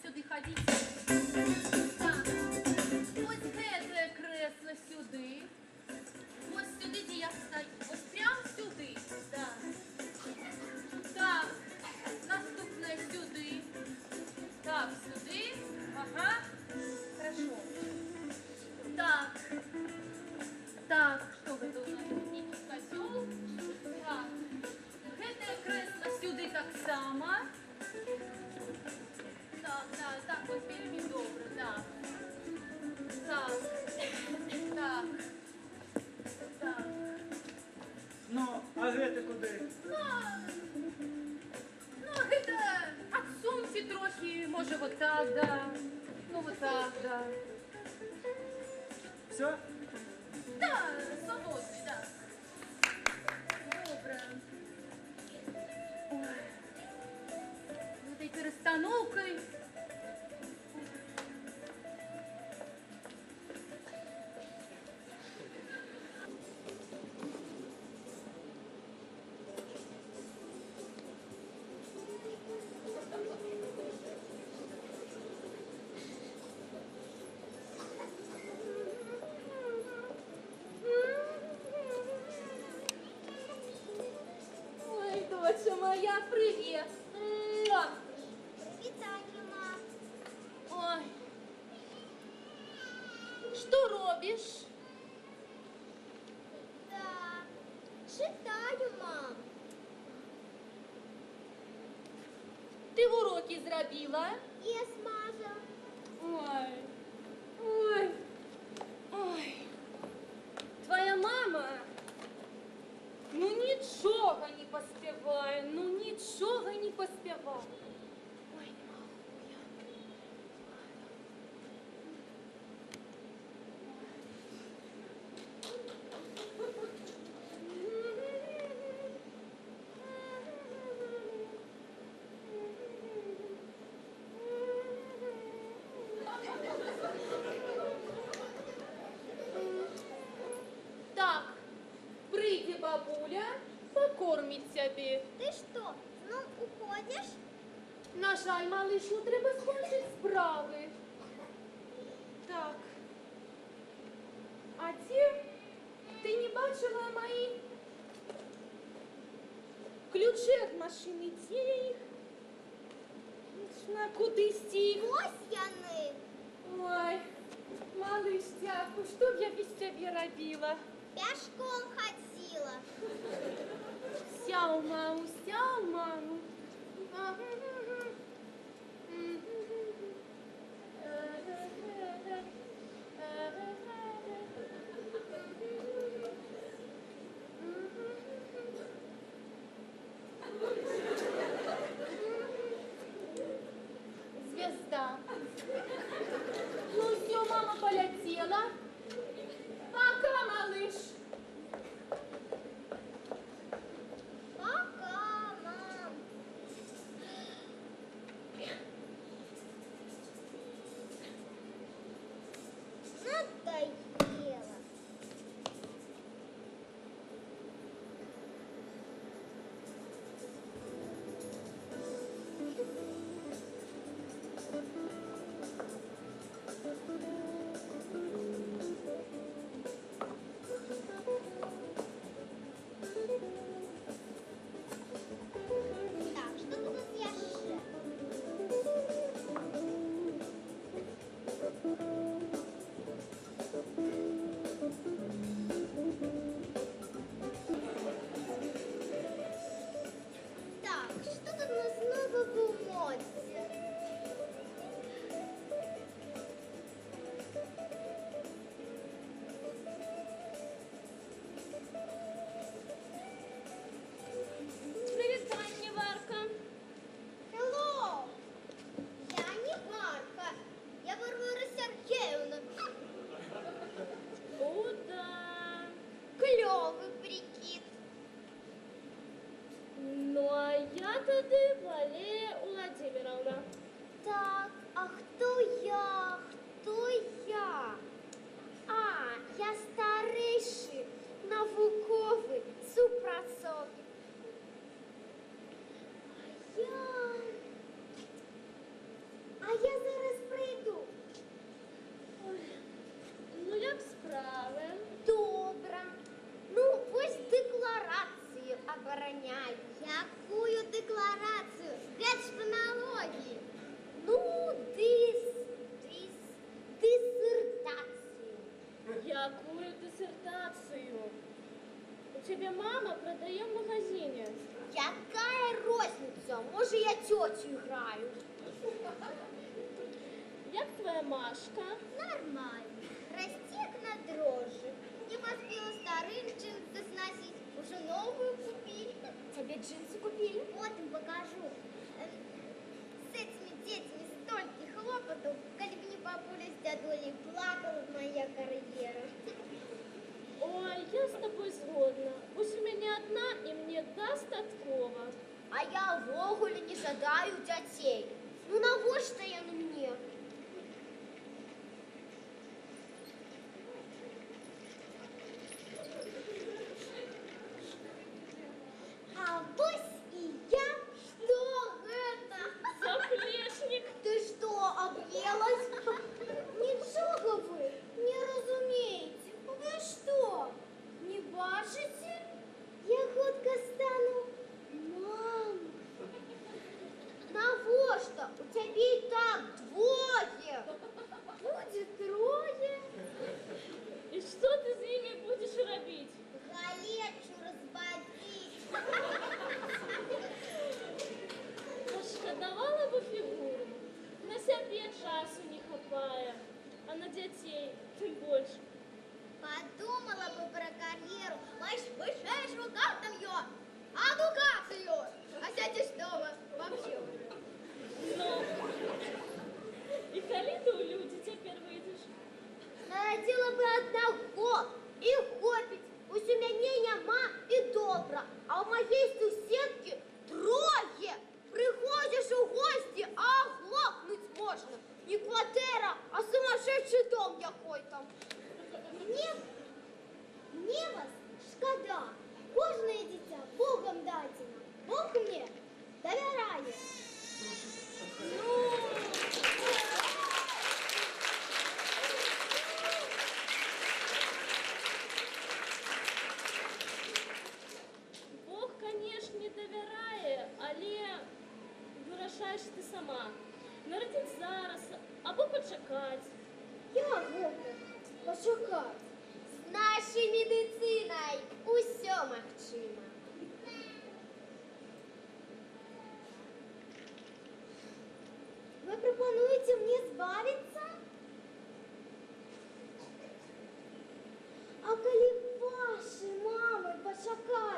сюди, ходіть. Так, ось це кресло сюди. Ось сюди, де я стою. Ось прямо сюди. Так. Так, наступне сюди. Так, сюди. Ага. Хорошо. Так. Так, что это у нас? Некий котел. Так. Это кресло сюди так само. Так, так, так, вот вельми добре, так. Так. Так. Так. Ну, а гэта куди? Ну, это отсуньте трохи, може вот так, да. Ну, вот так, да. Все? Да, свободный, да. Добре. Ой. Вот этой перестановкой. Ой, доча моя, привет. Муа. Вітання, мам. Ой. Що робиш? Так. Читаю, мам. Ти уроки зробила? Єс, Маша. Ой. Ой. Ой. Твоя мама, ну нічого не поспіває, ну нічого не поспіває. Ой, не могу я. Так, прийде бабуля, покормить тебе. Ти що, знов уходиш? На жаль, малишу, треба скончити справи. Так. А ти не бачила мої ключі від машини? Де їх? На кудись їх? Ось яни. Ой, малыш, дякую, що б я без тебе робила? Пішком ходила. Сяв маму, сяв маму. Звезда. Ну все, мама полетела. Пока, малыш. Пока, мам. Надоело. тебе мама продає в магазині. Какая розница? Может, я тетю играю? Як твоя Машка? Нормально. Растет на дрожжи. Не поспела старые джинсы сносить. Уже новую купили. Тебе джинсы купили? Вот им покажу. С этими детьми столько хлопотов. Коли бы не папуля с дядулей, плакала б моя кар'єра. Ой, я з тобою згодна. Ось у мене одна і мені достатково. А я в огуле не жадаю детей. Ну навошта я на мне? А вось и я. Что это? Заплечник. Ты что, объелась? Ничего вы не разумеете. Вы что, не бачите? Я ходка стану. Мам, навошта? У тебя и так двое. Будет трое. І що ти з ними будеш робити? Галечу разбодить. Пошкодувала би фігуру. На себе часу не хапає, а на дітей тим більше. Подумала бы про карьеру. Маш, вышешь, как там ее? А ну как ее? А сядешь дома. Вообще. Ну, і коли ти у люди тепер вийдеш? Народила бы одного и хопить. Уж у меня няма и добра, а у моей суседки трое. Приходишь в гости, а оглохнуть можно. Не квартира, а сумасшедший дом какой-то. Мне вас шкода. Кожное дитя Богом дадено. Бог мне доверяет. Бог, конечно, не довіряє, але вирішаєш ти сама. Народити зараз або почекати. Я готова почекати. З нашою медициною усе магчимо. Ви пропонуєте мені збавитися? А коли ваші мами почекають?